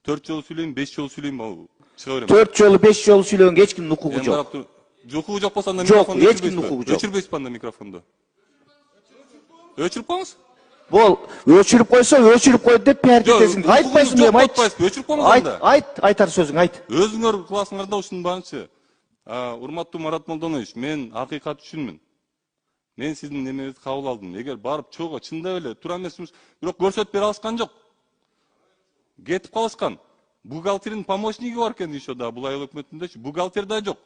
4 жолу сүйлөйм, 5 жолу сүйлөйм, ал чыга берем. 4 жолу, 5 жолу сүйлөгөнгө эч кимдин укугу жок. Жокугу жок болсо анда Жок, микрофонду эч кимдин укугу жок. өчүрбөйсүзбү анда микрофонду? Өчүрүп коюңуз. Бул өчүрүп койсо, өчүрүп койду деп пиар кетесиң. Айтпайсың эми, айт. Өчүрүп коюңуз анда. Айтар сөзүң айт. Өзүңөр кыласыңар да ушунун баарынчы. Урматтуу Марат Молдонович, мен акыйкат үчүнмүн. Мен сиздин немеңизди кабыл алдым. Эгер барып чогуу чындап эле туура эмесмиш, бирок көрсөтүп бере алышкан жок. Кетип калышкан. Бухгалтердин помощниги бар экен еще да, бул айыл өкмөтүндөчү. Бухгалтер да жок.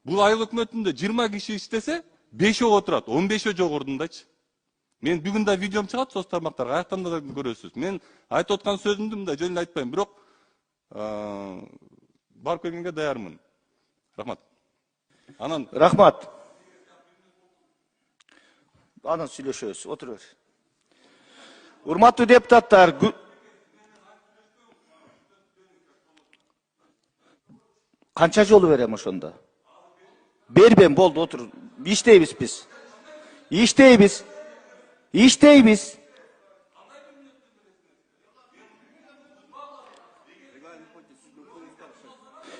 Бул айыл өкмөтүндө 20 киши иштесе, 5 отурат, 15 жок ордундачы. Мен бүгүн да видеом чыгат соц тармактарга, аяктан да көрөсүз. Мен айтып аткан сөзүмдү мында жөн эле айтпайм, бирок барып келгенге даярмын. Рахмат. Анан Рахмат. Анан сүйлөшөбүз. Отур бер. Урматтуу депутаттар, канча жолу берем ошондо? Бербем, болду, отур. Иштейбиз биз. Иштейбиз.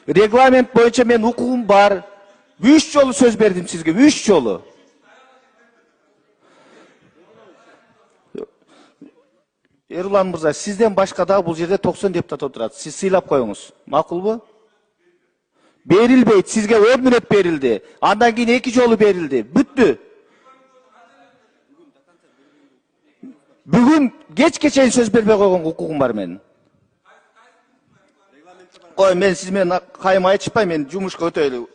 Регламент боюнча мен укугум бар. 3 жолу сөз бердим сизге, 3 жолу. Эрулан мырза, сизден башка да бул жерде 90 депутат отурат. Сиз сыйлап коюңуз. Макулбу? Берилбейт, сизге 10 мүнөт берилди. Андан кийин 2 жолу берилди. Бүттү. Бүгүн кечке чейин сөз бербей койгон укугум бар менин. Кой, мен сиз менен кайым айтышпайм, мен жумушка өтөйлү.